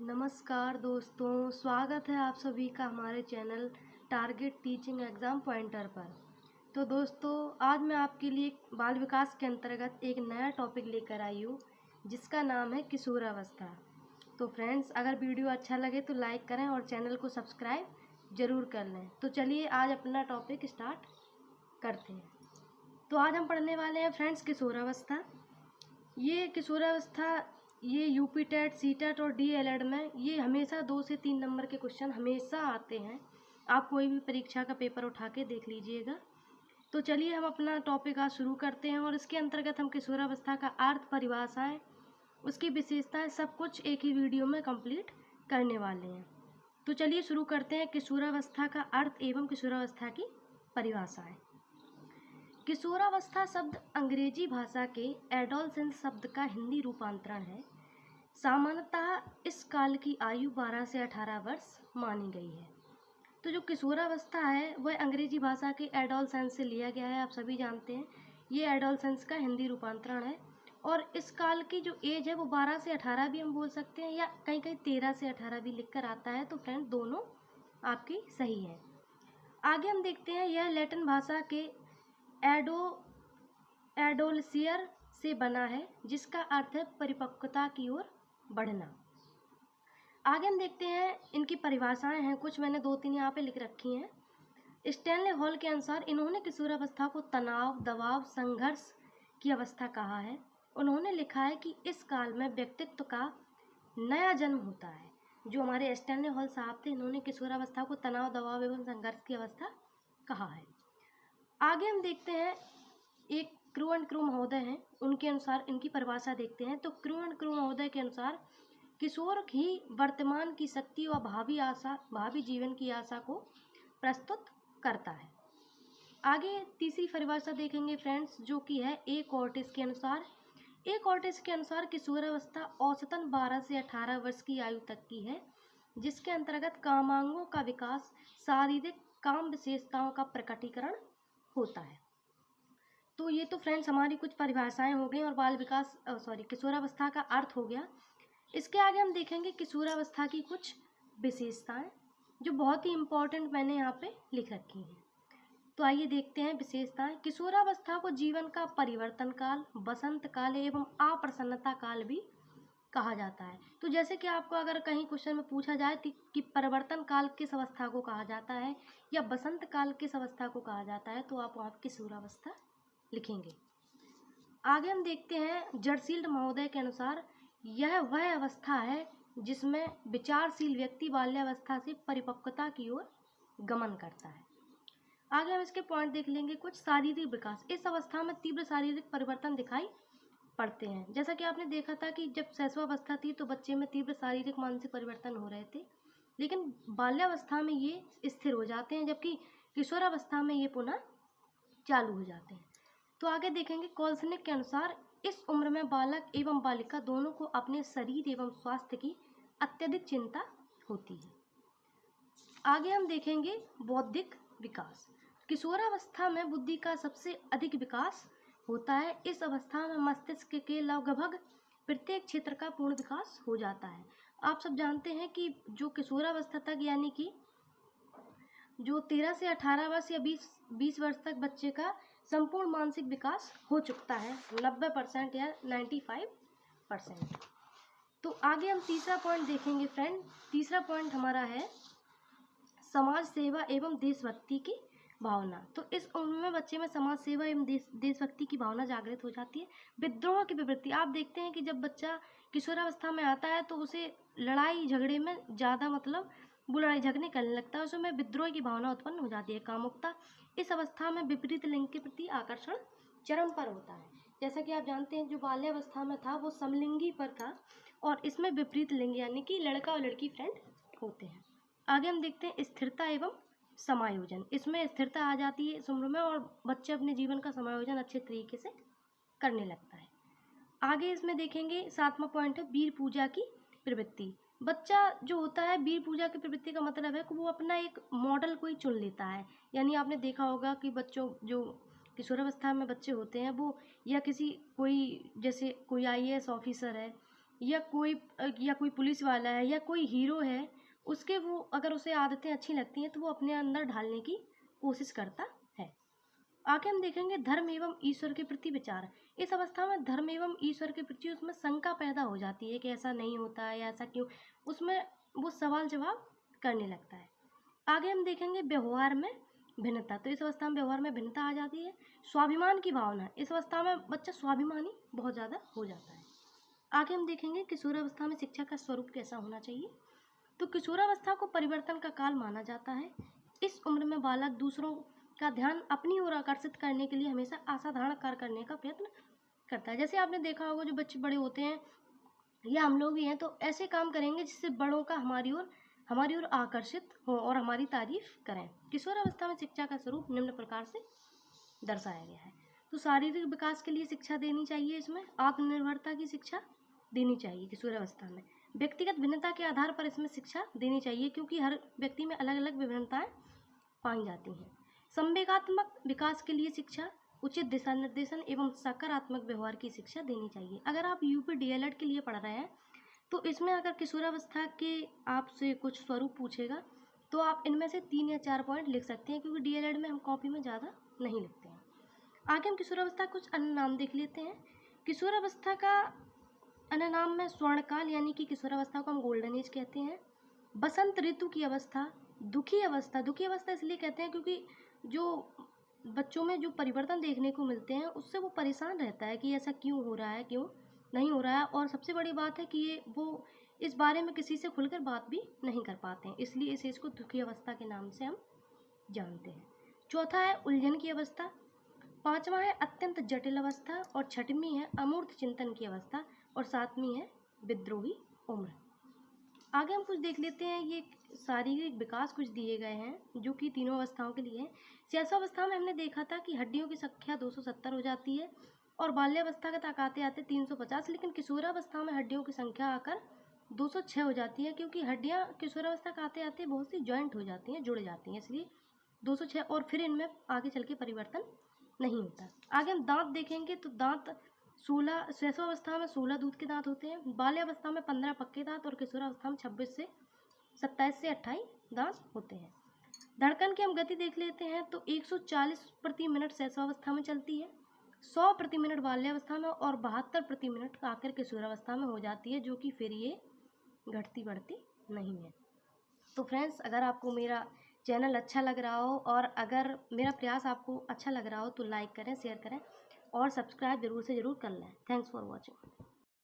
नमस्कार दोस्तों, स्वागत है आप सभी का हमारे channel target teaching exam pointer पर। तो दोस्तों, आज मैं आपके लिए बाल विकास के अंतर्गत एक नया टॉपिक लेकर आई हूँ जिसका नाम है किशोरावस्था। तो फ्रेंड्स, अगर वीडियो अच्छा लगे तो लाइक करें और चैनल को सब्सक्राइब ज़रूर कर लें। तो चलिए आज अपना टॉपिक स्टार्ट करते हैं। तो आज हम पढ़ने वाले हैं फ्रेंड्स किशोरावस्था। ये किशोरावस्था ये यूपी टेट, सी टेट और डीएलएड में ये हमेशा 2 से 3 नंबर के क्वेश्चन हमेशा आते हैं। आप कोई भी परीक्षा का पेपर उठा के देख लीजिएगा। तो चलिए हम अपना टॉपिक आज शुरू करते हैं और इसके अंतर्गत हम किशोरावस्था का अर्थ, परिभाषाएं, उसकी विशेषताएं सब कुछ एक ही वीडियो में कंप्लीट करने वाले हैं। तो चलिए शुरू करते हैं किशोरावस्था का अर्थ एवं किशोरावस्था की परिभाषाएं। किशोरावस्था शब्द अंग्रेजी भाषा के एडोलसेंस शब्द का हिंदी रूपांतरण है। सामान्यतः इस काल की आयु 12 से 18 वर्ष मानी गई है। तो जो किशोरावस्था है वह अंग्रेजी भाषा के एडोलसेंस से लिया गया है। आप सभी जानते हैं ये एडोलसेंस का हिंदी रूपांतरण है। और इस काल की जो एज है वो 12 से 18 भी हम बोल सकते हैं, या कहीं कहीं 13 से 18 भी लिखकर आता है। तो फ्रेंड दोनों आपकी सही है। आगे हम देखते हैं, यह लैटिन भाषा के एडोलसियर से बना है जिसका अर्थ है परिपक्वता की ओर बढ़ना। आगे हम देखते हैं इनकी परिभाषाएं हैं कुछ, मैंने 2-3 यहाँ पे लिख रखी हैं। स्टैनले हॉल के अनुसार इन्होंने किशोरावस्था को तनाव, दबाव, संघर्ष की अवस्था कहा है। उन्होंने लिखा है कि इस काल में व्यक्तित्व का नया जन्म होता है। जो हमारे स्टैनले हॉल साहब थे, इन्होंने किशोरावस्था को तनाव, दबाव एवं संघर्ष की अवस्था कहा है। आगे हम देखते हैं, एक क्रू एंड क्रू महोदय हैं, उनके अनुसार इनकी परिभाषा देखते हैं। तो क्रू एंड क्रू महोदय के अनुसार किशोर ही वर्तमान की शक्ति और भावी जीवन की आशा को प्रस्तुत करता है। आगे तीसरी परिभाषा देखेंगे फ्रेंड्स, जो कि है ए कॉर्टिस के अनुसार। ए कॉर्टिस के अनुसार किशोरावस्था औसतन 12 से 18 वर्ष की आयु तक की है, जिसके अंतर्गत कामांगों का विकास, शारीरिक काम विशेषताओं का प्रकटीकरण होता है। तो ये तो फ्रेंड्स हमारी कुछ परिभाषाएं हो गई और किशोरावस्था का अर्थ हो गया। इसके आगे हम देखेंगे किशोरावस्था की कुछ विशेषताएं जो बहुत ही इम्पोर्टेंट मैंने यहाँ पे लिख रखी हैं। तो आइए देखते हैं विशेषताएं। किशोरावस्था को जीवन का परिवर्तन काल, बसंत काल एवं अप्रसन्नता काल भी कहा जाता है। तो जैसे कि आपको अगर कहीं क्वेश्चन में पूछा जाए कि परिवर्तन काल किस अवस्था को कहा जाता है या बसंत काल किस अवस्था को कहा जाता है, तो आप वहाँ किशोरावस्था लिखेंगे। आगे हम देखते हैं, जर्सील्ड महोदय के अनुसार यह वह अवस्था है जिसमें विचारशील व्यक्ति बाल्यावस्था से परिपक्वता की ओर गमन करता है। आगे हम इसके पॉइंट देख लेंगे कुछ। शारीरिक विकास, इस अवस्था में तीव्र शारीरिक परिवर्तन दिखाई पड़ते हैं। जैसा कि आपने देखा था कि जब शैशवावस्था थी तो बच्चे में तीव्र शारीरिक मानसिक परिवर्तन हो रहे थे, लेकिन बाल्यावस्था में ये स्थिर हो जाते हैं, जबकि किशोरावस्था में ये पुनः चालू हो जाते हैं। तो आगे देखेंगे, कोल्सनिक के अनुसार इस उम्र में बालक एवं बालिका दोनों को अपने शरीर एवं स्वास्थ्य की अत्यधिक चिंता होती है। आगे हम देखेंगे बौद्धिक विकास। किशोरावस्था में बुद्धि का सबसे अधिक विकास होता है। इस अवस्था में मस्तिष्क के लगभग प्रत्येक क्षेत्र का पूर्ण विकास हो जाता है। आप सब जानते हैं कि जो किशोरावस्था तक, यानी कि जो 13 से 18 वर्ष या 20 वर्ष तक बच्चे का संपूर्ण मानसिक विकास हो चुकता है, 90% या 95%। तो आगे हम तीसरा पॉइंट देखेंगे फ्रेंड। तीसरा पॉइंट हमारा है समाज सेवा एवं देशभक्ति की भावना। तो इस उम्र में बच्चे में समाज सेवा एवं देशभक्ति की भावना जागृत हो जाती है। विद्रोह की प्रवृत्ति, आप देखते हैं कि जब बच्चा किशोरावस्था में आता है तो उसे लड़ाई झगड़े में ज़्यादा, मतलब वो लड़ाई झगड़े करने लगता है, उसमें विद्रोह की भावना उत्पन्न हो जाती है। कामुकता, इस अवस्था में विपरीत लिंग के प्रति आकर्षण चरम पर होता है। जैसा कि आप जानते हैं जो बाल्यावस्था में था वो समलिंगी पर था, और इसमें विपरीत लिंग यानी कि लड़का और लड़की फ्रेंड होते हैं। आगे हम देखते हैं स्थिरता एवं समायोजन। इसमें स्थिरता आ जाती है इस उम्र में और बच्चे अपने जीवन का समायोजन अच्छे तरीके से करने लगता है। आगे इसमें देखेंगे 7वां पॉइंट है वीर पूजा की प्रवृत्ति। बच्चा जो होता है, वीर पूजा की प्रवृत्ति का मतलब है कि वो अपना एक मॉडल कोई चुन लेता है। यानी आपने देखा होगा कि बच्चों जो किशोरावस्था में बच्चे होते हैं वो या कोई जैसे कोई IAS ऑफिसर है, या कोई पुलिस वाला है या कोई हीरो है, उसके वो अगर उसे आदतें अच्छी लगती हैं तो वो अपने अंदर ढालने की कोशिश करता है। आगे हम देखेंगे धर्म एवं ईश्वर के प्रति विचार। इस अवस्था में धर्म एवं ईश्वर के प्रति उसमें शंका पैदा हो जाती है कि ऐसा नहीं होता है या ऐसा क्यों, उसमें वो सवाल जवाब करने लगता है। आगे हम देखेंगे व्यवहार में भिन्नता। तो इस अवस्था में व्यवहार में भिन्नता आ जाती है। स्वाभिमान की भावना, इस अवस्था में बच्चा स्वाभिमानी बहुत ज़्यादा हो जाता है। आगे हम देखेंगे किशोरावस्था में शिक्षा का स्वरूप कैसा होना चाहिए। तो किशोरावस्था को परिवर्तन का काल माना जाता है। इस उम्र में बालक दूसरों का ध्यान अपनी ओर आकर्षित करने के लिए हमेशा असाधारण कार्य करने का प्रयत्न करता है। जैसे आपने देखा होगा, जो बच्चे बड़े होते हैं या हम लोग भी हैं, तो ऐसे काम करेंगे जिससे बड़ों का हमारी ओर आकर्षित हो और हमारी तारीफ करें। किशोरावस्था में शिक्षा का स्वरूप निम्न प्रकार से दर्शाया गया है। तो शारीरिक विकास के लिए शिक्षा देनी चाहिए, इसमें आत्मनिर्भरता की शिक्षा देनी चाहिए किशोरावस्था में। व्यक्तिगत भिन्नता के आधार पर इसमें शिक्षा देनी चाहिए, क्योंकि हर व्यक्ति में अलग अलग विभिन्नताएं पाई जाती हैं। संवेगात्मक विकास के लिए शिक्षा, उचित दिशा निर्देशन एवं सकारात्मक व्यवहार की शिक्षा देनी चाहिए। अगर आप यूपी डीएलएड के लिए पढ़ रहे हैं तो इसमें अगर किशोरावस्था के आपसे कुछ स्वरूप पूछेगा तो आप इनमें से 3 या 4 पॉइंट लिख सकते हैं, क्योंकि डीएलएड में हम कॉपी में ज़्यादा नहीं लिखते हैं। आगे हम किशोरावस्था कुछ अन्य नाम देख लेते हैं। किशोरावस्था का अन्य नाम में स्वर्णकाल यानी कि किशोरावस्था को हम गोल्डन एज कहते हैं। बसंत ऋतु की अवस्था, दुखी अवस्था इसलिए कहते हैं क्योंकि जो बच्चों में जो परिवर्तन देखने को मिलते हैं उससे वो परेशान रहता है कि ऐसा क्यों हो रहा है, क्यों नहीं हो रहा है। और सबसे बड़ी बात है कि वो इस बारे में किसी से खुलकर बात भी नहीं कर पाते हैं, इसलिए इस एज को दुखी अवस्था के नाम से हम जानते हैं। चौथा है उलझन की अवस्था, पांचवा है अत्यंत जटिल अवस्था, और छठवीं है अमूर्त चिंतन की अवस्था, और सातवीं है विद्रोही उम्र। आगे हम कुछ देख लेते हैं, ये शारीरिक विकास कुछ दिए गए हैं जो कि तीनों अवस्थाओं के लिए हैं। शिशुअवस्था में हमने देखा था कि हड्डियों की संख्या 270 हो जाती है और बाल्यावस्था तक आते आते 350, लेकिन किशोरावस्था में हड्डियों की संख्या आकर 206 हो जाती है, क्योंकि हड्डियाँ किशोरावस्था का आते आते बहुत सी जॉइंट हो जाती हैं, जुड़ जाती हैं, इसलिए 206, और फिर इनमें आगे चल के परिवर्तन नहीं होता। आगे हम दांत देखेंगे तो दांत 16 शैशवावस्था में 16 दूध के दांत होते हैं, बाल्यावस्था में 15 पक्के दांत, और किशोरावस्था में 27 से 28 दांत होते हैं। धड़कन की हम गति देख लेते हैं तो 140 प्रति मिनट शैशवावस्था में चलती है, 100 प्रति मिनट बाल्यावस्था में, और 72 प्रति मिनट आकर किशोरावस्था में हो जाती है, जो कि फिर ये घटती बढ़ती नहीं है। तो फ्रेंड्स, अगर आपको मेरा चैनल अच्छा लग रहा हो और अगर मेरा प्रयास आपको अच्छा लग रहा हो तो लाइक करें, शेयर करें और सब्सक्राइब जरूर से ज़रूर कर लें। Thanks for watching.